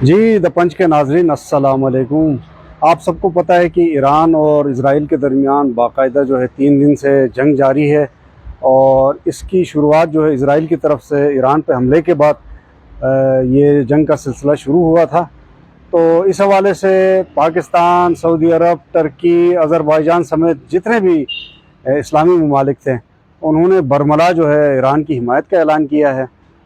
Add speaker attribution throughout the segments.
Speaker 1: جی دا پنچ کے ناظرین السلام علیکم۔ آپ سب کو پتہ ہے کہ ایران اور اسرائیل کے درمیان باقاعدہ جو ہے 3 دن سے جنگ جاری ہے، اور اس کی شروعات جو ہے اسرائیل کی طرف سے ایران پہ حملے کے بعد یہ جنگ کا سلسلہ شروع ہوا تھا۔ تو اس حوالے سے پاکستان، سعودی عرب، ترکی، آذربائیجان سمیت جتنے بھی اسلامی ممالک تھے انہوں نے برملا جو ہے ایران کی حمایت کا اعلان کیا ہے،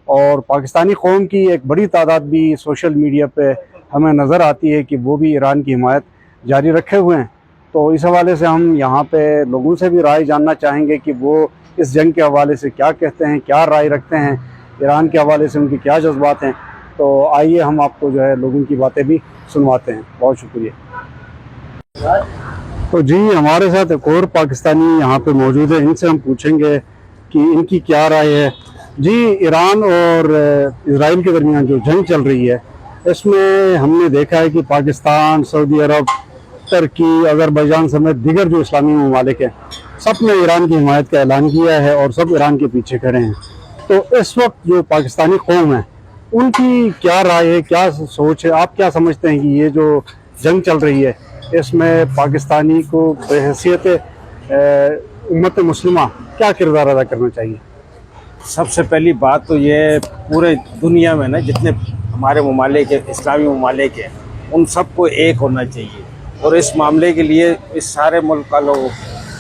Speaker 1: اور پاکستانی قوم کی ایک بڑی تعداد بھی سوشل میڈیا پہ ہمیں نظر آتی ہے کہ وہ بھی ایران کی حمایت جاری رکھے ہوئے ہیں۔ تو اس حوالے سے ہم یہاں پہ لوگوں سے بھی رائے جاننا چاہیں گے کہ وہ اس جنگ کے حوالے سے کیا کہتے ہیں، کیا رائے رکھتے ہیں، ایران کے حوالے سے ان کے کیا جذبات ہیں۔ تو آئیے ہم آپ کو جو ہے لوگوں کی باتیں بھی سنواتے ہیں۔ بہت شکریہ۔ تو جی ہمارے ساتھ ایک اور پاکستانی یہاں پہ موجود ہے، ان سے ہم پوچھیں گے کہ ان کی کیا رائے ہے۔ جی، ایران اور اسرائیل کے درمیان جو جنگ چل رہی ہے اس میں ہم نے دیکھا ہے کہ پاکستان، سعودی عرب، ترکی، آذربائیجان سمیت دیگر جو اسلامی ممالک ہیں سب نے ایران کی حمایت کا اعلان کیا ہے اور سب ایران کے پیچھے کھڑے ہیں۔ تو اس وقت جو پاکستانی قوم ہے ان کی کیا رائے ہے، کیا سوچ ہے؟ آپ کیا سمجھتے ہیں کہ یہ جو جنگ چل رہی ہے اس میں پاکستانی کو بحیثیت امت مسلمہ کیا کردار ادا کرنا چاہیے؟
Speaker 2: سب سے پہلی بات تو یہ پورے دنیا میں نا جتنے ہمارے ممالک ہیں، اسلامی ممالک ہیں، ان سب کو ایک ہونا چاہیے، اور اس معاملے کے لیے اس سارے ملک کا لوگ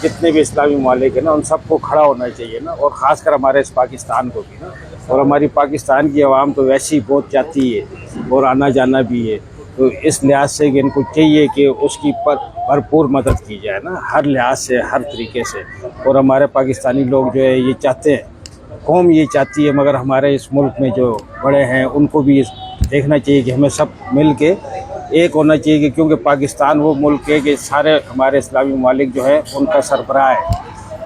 Speaker 2: جتنے بھی اسلامی ممالک ہیں نا ان سب کو کھڑا ہونا چاہیے نا، اور خاص کر ہمارے اس پاکستان کو بھی نا۔ اور ہماری پاکستان کی عوام تو ویسے ہی بہت چاہتی ہے اور آنا جانا بھی ہے، تو اس لحاظ سے کہ ان کو چاہیے کہ اس کی بھرپور مدد کی جائے نا، ہر لحاظ سے، ہر طریقے سے۔ اور ہمارے پاکستانی لوگ جو ہے یہ چاہتے ہیں، قوم یہ چاہتی ہے، مگر ہمارے اس ملک میں جو بڑے ہیں ان کو بھی دیکھنا چاہیے کہ ہمیں سب مل کے ایک ہونا چاہیے، کہ کیونکہ پاکستان وہ ملک ہے کہ سارے ہمارے اسلامی ممالک جو ہے ان کا سربراہ ہے،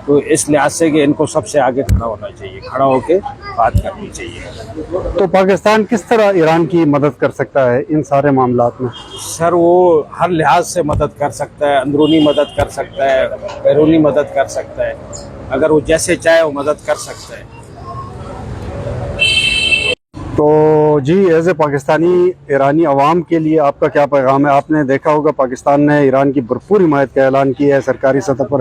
Speaker 2: تو اس لحاظ سے کہ ان کو سب سے آگے کھڑا ہونا چاہیے، کھڑا ہو کے بات کرنی چاہیے۔
Speaker 1: تو پاکستان کس طرح ایران کی مدد کر سکتا ہے ان سارے معاملات میں؟
Speaker 2: سر وہ ہر لحاظ سے مدد کر سکتا ہے، اندرونی مدد کر سکتا ہے، بیرونی مدد کر سکتا ہے، اگر وہ جیسے چاہے وہ مدد کر سکتا ہے۔
Speaker 1: تو جی ایز اے پاکستانی ایرانی عوام کے لیے آپ کا کیا پیغام ہے؟ آپ نے دیکھا ہوگا پاکستان نے ایران کی بھرپور حمایت کا اعلان کیا ہے سرکاری سطح پر،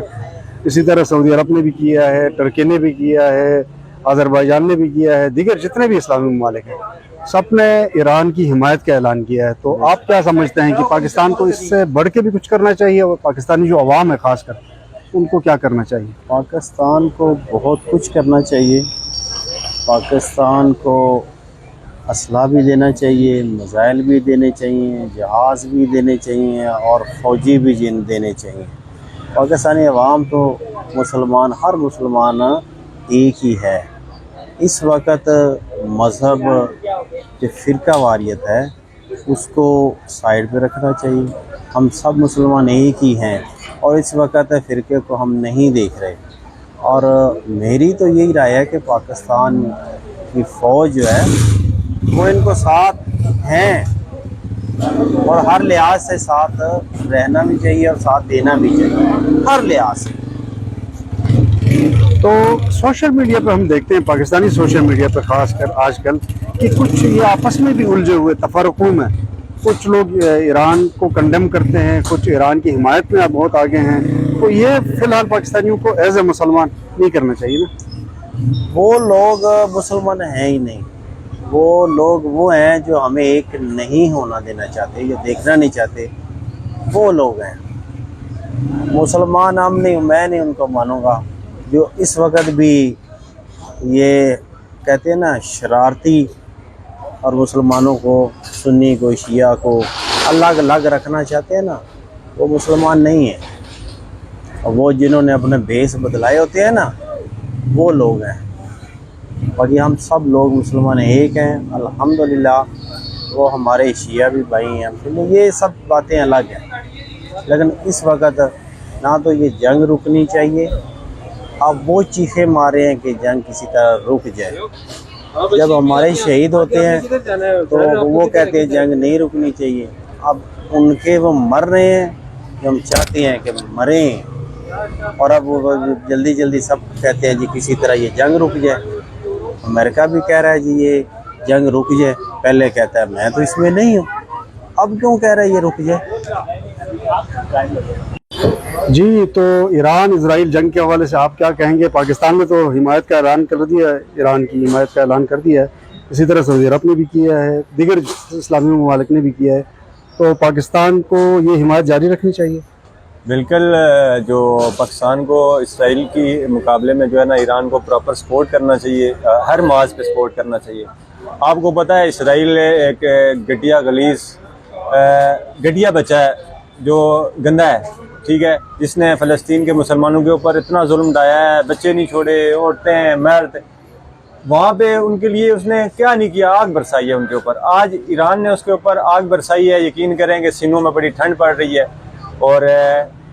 Speaker 1: اسی طرح سعودی عرب نے بھی کیا ہے، ترکی نے بھی کیا ہے، آذربائیجان نے بھی کیا ہے، دیگر جتنے بھی اسلامی ممالک ہیں سب نے ایران کی حمایت کا اعلان کیا ہے۔ تو آپ کیا سمجھتے ہیں کہ پاکستان کو اس سے بڑھ کے بھی کچھ کرنا چاہیے، اور پاکستانی جو عوام ہے خاص کر ان کو کیا کرنا چاہیے؟
Speaker 3: پاکستان کو بہت کچھ کرنا چاہیے۔ پاکستان کو اسلحہ بھی دینا چاہیے، میزائل بھی دینے چاہیے، جہاز بھی دینے چاہیے، اور فوجی بھی دینے چاہیے۔ پاکستانی عوام تو مسلمان، ہر مسلمان ایک ہی ہے۔ اس وقت مذہب جو فرقہ واریت ہے اس کو سائڈ پہ رکھنا چاہیے۔ ہم سب مسلمان ایک ہی ہیں، اور اس وقت فرقے کو ہم نہیں دیکھ رہے۔ اور میری تو یہی رائے ہے کہ پاکستان کی فوج جو ہے وہ ان کو ساتھ ہیں، اور ہر لحاظ سے ساتھ رہنا بھی چاہیے اور ساتھ دینا بھی چاہیے، ہر لحاظ سے۔
Speaker 1: تو سوشل میڈیا پہ ہم دیکھتے ہیں، پاکستانی سوشل میڈیا پہ خاص کر آج کل، کہ کچھ یہ آپس میں بھی الجھے ہوئے تفرقوں میں، کچھ لوگ ایران کو کنڈیم کرتے ہیں، کچھ ایران کی حمایت میں بہت آگے ہیں۔ تو یہ فی الحال پاکستانیوں کو ایز اے مسلمان نہیں کرنا چاہیے نا؟
Speaker 3: وہ لوگ مسلمان ہیں ہی نہیں، وہ لوگ وہ ہیں جو ہمیں ایک نہیں ہونا دینا چاہتے یا دیکھنا نہیں چاہتے، وہ لوگ ہیں۔ مسلمان ہم نہیں، میں نہیں ان کو مانوں گا جو اس وقت بھی یہ کہتے ہیں نا شرارتی، اور مسلمانوں کو، سنی کو، شیعہ کو الگ الگ رکھنا چاہتے ہیں نا، وہ مسلمان نہیں ہیں۔ اور وہ جنہوں نے اپنے بھیس بدلائے ہوتے ہیں نا وہ لوگ ہیں، اور یہ ہم سب لوگ مسلمان ایک ہیں الحمدللہ۔ وہ ہمارے شیعہ بھی بھائی ہیں، یہ سب باتیں الگ ہیں، لیکن اس وقت نہ تو یہ جنگ رکنی چاہیے۔ اب وہ چیخیں مارے ہیں کہ جنگ کسی طرح رک جائے، جب ہمارے شہید ہوتے ہیں تو وہ کہتے ہیں جنگ نہیں رکنی چاہیے۔ اب ان کے وہ مر رہے ہیں جو ہم چاہتے ہیں کہ مریں، اور اب وہ جلدی جلدی سب کہتے ہیں جی کسی طرح یہ جنگ رک جائے۔ امریکہ بھی کہہ رہا ہے جی یہ جنگ رک جائے، پہلے کہتا ہے میں تو اس میں نہیں ہوں۔ اب کیوں کہہ رہے یہ رک جائے؟
Speaker 1: جی، تو ایران اسرائیل جنگ کے حوالے سے آپ کیا کہیں گے؟ پاکستان نے تو حمایت کا اعلان کر دیا ہے، ایران کی حمایت کا اعلان کر دیا ہے، اسی طرح سعودی عرب نے بھی کیا ہے، دیگر اسلامی ممالک نے بھی کیا ہے، تو پاکستان کو یہ حمایت جاری رکھنی چاہیے؟
Speaker 4: بالکل، جو پاکستان کو اسرائیل کی مقابلے میں جو ہے نا ایران کو پراپر سپورٹ کرنا چاہیے، ہر محاذ پہ سپورٹ کرنا چاہیے۔ آپ کو پتہ ہے اسرائیل ایک گھٹیا غلیظ گھٹیا بچہ ہے جو گندا ہے، ٹھیک ہے، جس نے فلسطین کے مسلمانوں کے اوپر اتنا ظلم ڈھایا ہے، بچے نہیں چھوڑے، عورتیں، مرد، وہاں پہ ان کے لیے اس نے کیا نہیں کیا، آگ برسائی ہے ان کے اوپر۔ آج ایران نے اس کے اوپر آگ برسائی ہے، یقین کریں کہ سینوں میں بڑی ٹھنڈ پڑ رہی ہے، اور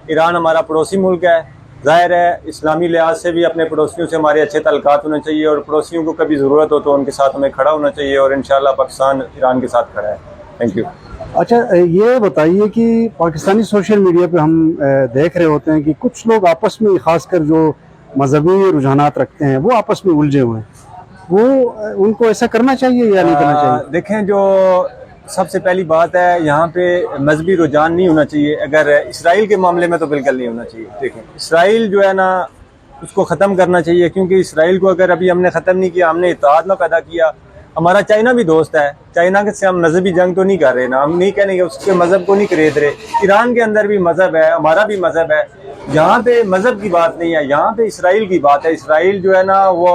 Speaker 4: ایران ہمارا پڑوسی ملک ہے، ظاہر ہے اسلامی لحاظ سے بھی اپنے پڑوسیوں سے ہمارے اچھے تعلقات ہونے چاہیے، اور پڑوسیوں کو کبھی ضرورت ہو تو ان کے ساتھ ہمیں کھڑا ہونا چاہیے، اور انشاءاللہ پاکستان ایران کے ساتھ کھڑا ہے۔ Thank you.
Speaker 1: اچھا، یہ بتائیے کہ پاکستانی سوشل میڈیا پہ ہم دیکھ رہے ہوتے ہیں کہ کچھ لوگ آپس میں، خاص کر جو مذہبی رجحانات رکھتے ہیں، وہ آپس میں الجھے ہوئے ہیں، وہ ان کو ایسا کرنا چاہیے یا نہیں کرنا چاہیے؟
Speaker 4: دیکھیں، جو سب سے پہلی بات ہے، یہاں پہ مذہبی رجحان نہیں ہونا چاہیے۔ اگر اسرائیل کے معاملے میں تو بالکل نہیں ہونا چاہیے۔ دیکھیں، اسرائیل جو ہے نا اس کو ختم کرنا چاہیے، کیونکہ اسرائیل کو اگر ابھی ہم نے ختم نہیں کیا، ہم نے اتحاد نہ پیدا کیا۔ ہمارا چائنا بھی دوست ہے، چائنا سے ہم مذہبی جنگ تو نہیں کر رہے نا، ہم نہیں کہنے کہ اس کے مذہب کو نہیں خرید رہے۔ ایران کے اندر بھی مذہب ہے، ہمارا بھی مذہب ہے، یہاں پہ مذہب کی بات نہیں ہے، یہاں پہ اسرائیل کی بات ہے۔ اسرائیل جو ہے نا وہ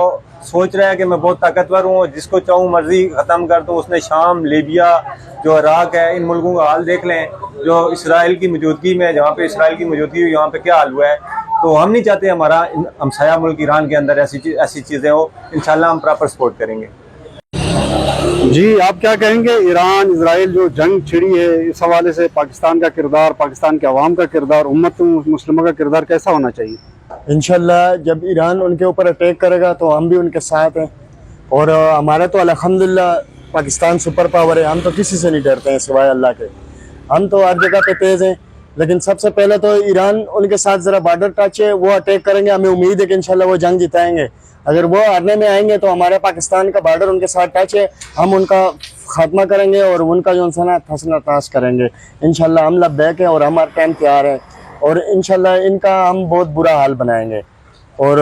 Speaker 4: سوچ رہا ہے کہ میں بہت طاقتور ہوں، جس کو چاہوں مرضی ختم کر دوں۔ اس نے شام، لیبیا، جو عراق ہے، ان ملکوں کا حال دیکھ لیں، جو اسرائیل کی موجودگی میں، جہاں پہ اسرائیل کی موجودگی ہوئی، یہاں پہ کیا حال ہوا ہے۔ تو ہم نہیں چاہتے ہمارا ہمسایہ ملک ایران کے اندر ایسی چیزیں ہو۔ انشاءاللہ ہم پراپر سپورٹ کریں گے۔
Speaker 1: جی، آپ کیا کہیں گے؟ ایران اسرائیل جو جنگ چھڑی ہے، اس حوالے سے پاکستان کا کردار، پاکستان کے عوام کا کردار، امت مسلمہ کا کردار کیسا ہونا چاہیے؟
Speaker 5: انشاءاللہ جب ایران ان کے اوپر اٹیک کرے گا تو ہم بھی ان کے ساتھ ہیں، اور ہمارا تو الحمدللہ پاکستان سپر پاور ہے، ہم تو کسی سے نہیں ڈرتے ہیں سوائے اللہ کے، ہم تو ہر جگہ پہ تیز ہیں۔ لیکن سب سے پہلے تو ایران ان کے ساتھ ذرا بارڈر ٹچ ہے، وہ اٹیک کریں گے، ہمیں امید ہے کہ انشاءاللہ وہ جنگ جتائیں گے۔ اگر وہ ہارنے میں آئیں گے تو ہمارے پاکستان کا بارڈر ان کے ساتھ ٹچ ہے، ہم ان کا خاتمہ کریں گے اور ان کا جو انسان تھسنا تاس کریں گے۔ انشاءاللہ ہم لبیک ہیں اور ہم ہر ٹائم تیار ہیں، اور انشاءاللہ ان کا ہم بہت برا حال بنائیں گے۔ اور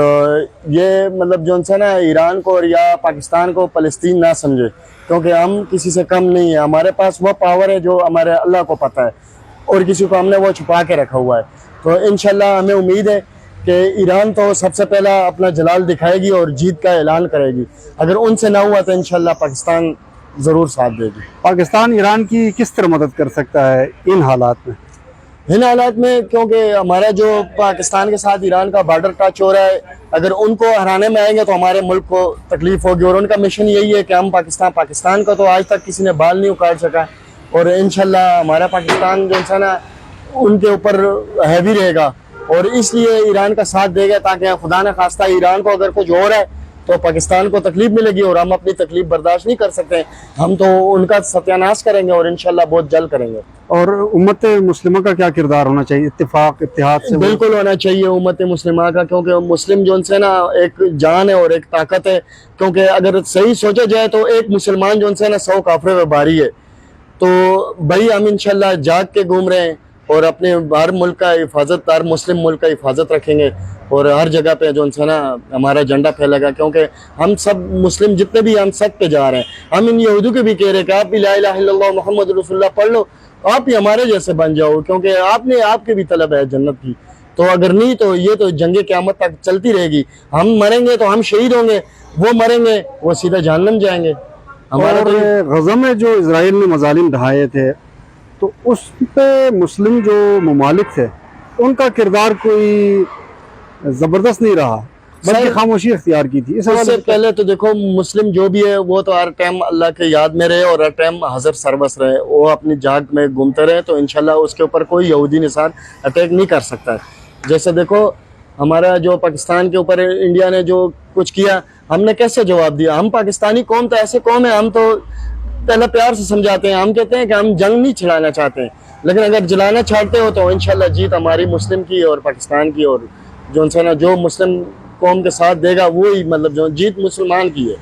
Speaker 5: یہ مطلب جو انسان ہے ایران کو اور یا پاکستان کو فلسطین نہ سمجھے، کیونکہ ہم کسی سے کم نہیں ہیں، ہمارے پاس وہ پاور ہے جو ہمارے اللہ کو پتہ ہے، اور کسی کو ہم نے وہ چھپا کے رکھا ہوا ہے۔ تو انشاءاللہ ہمیں امید ہے کہ ایران تو سب سے پہلا اپنا جلال دکھائے گی اور جیت کا اعلان کرے گی، اگر ان سے نہ ہوا تو انشاءاللہ پاکستان ضرور ساتھ دے گی۔
Speaker 1: پاکستان ایران کی کس طرح مدد کر سکتا ہے ان حالات میں؟
Speaker 5: ان حالات میں کیونکہ ہمارا جو پاکستان کے ساتھ ایران کا بارڈر ٹچ ہو رہا ہے، اگر ان کو ہرانے میں آئیں گے تو ہمارے ملک کو تکلیف ہوگی، اور ان کا مشن یہی ہے کہ ہم پاکستان کا تو آج تک کسی نے بال نہیں اکاڑ سکا، اور انشاءاللہ ہمارا پاکستان جو انسان ہے ان کے اوپر ہیوی رہے گا، اور اس لیے ایران کا ساتھ دے گا، تاکہ خدا نہ خواستہ ایران کو اگر کچھ ہو رہا ہے تو پاکستان کو تکلیف ملے گی، اور ہم اپنی تکلیف برداشت نہیں کر سکتے، ہم تو ان کا ستیہ ناش کریں گے، اور انشاءاللہ بہت جلد کریں گے۔
Speaker 1: اور امت مسلمہ کا کیا کردار ہونا چاہیے اتفاق اتحاد سے؟
Speaker 5: بالکل ہونا چاہیے امت مسلمہ کا، کیونکہ مسلم جو ان سے نا ایک جان ہے اور ایک طاقت ہے، کیونکہ اگر صحیح سوچا جائے تو ایک مسلمان جو ان سے نا 100 کافروں میں بھاری ہے۔ تو بھائی ہم انشاءاللہ جاگ کے گھوم رہے ہیں، اور اپنے ہر ملک کا حفاظت، ہر مسلم ملک کا حفاظت رکھیں گے، اور ہر جگہ پہ جو انسان ہمارا جھنڈا پھیلے گا، کیونکہ ہم سب مسلم جتنے بھی ہم سب پہ جا رہے ہیں۔ ہم ان یہودیوں کے بھی کہہ رہے ہیں کہ آپ بھی لا الہ الا اللہ محمد رسول اللہ پڑھ لو، آپ بھی ہمارے جیسے بن جاؤ، کیونکہ آپ کے بھی طلب ہے جنت کی۔ تو اگر نہیں تو یہ تو جنگ قیامت تک چلتی رہے گی، ہم مریں گے تو ہم شہید ہوں گے، وہ مریں گے وہ سیدھا جہنم جائیں گے۔ ہمارا
Speaker 1: اور غزہ میں جو اسرائیل نے مظالم ڈھائے تھے، تو اس پہ مسلم جو ممالک تھے ان کا کردار کوئی زبردست نہیں رہا، بلکہ خاموشی اختیار کی تھی۔
Speaker 5: اس سے پہلے تو دیکھو مسلم جو بھی ہے وہ تو ہر ٹائم اللہ کے یاد میں رہے اور ہر ٹائم حاضر سربس رہے، وہ اپنی جاگ میں گھومتے رہے، تو انشاءاللہ اس کے اوپر کوئی یہودی نسان اٹیک نہیں کر سکتا ہے۔ جیسے دیکھو ہمارا جو پاکستان کے اوپر انڈیا نے جو کچھ کیا، ہم نے کیسے جواب دیا؟ ہم پاکستانی قوم تو ایسے قوم ہے، ہم تو پہلے پیار سے سمجھاتے ہیں، ہم کہتے ہیں کہ ہم جنگ نہیں چھڑانا چاہتے ہیں، لیکن اگر جلانا چاہتے ہو تو انشاءاللہ جیت ہماری مسلم کی اور پاکستان کی، اور جو انسان جو مسلم قوم کے ساتھ دے گا وہی مطلب جو جیت مسلمان کی ہے۔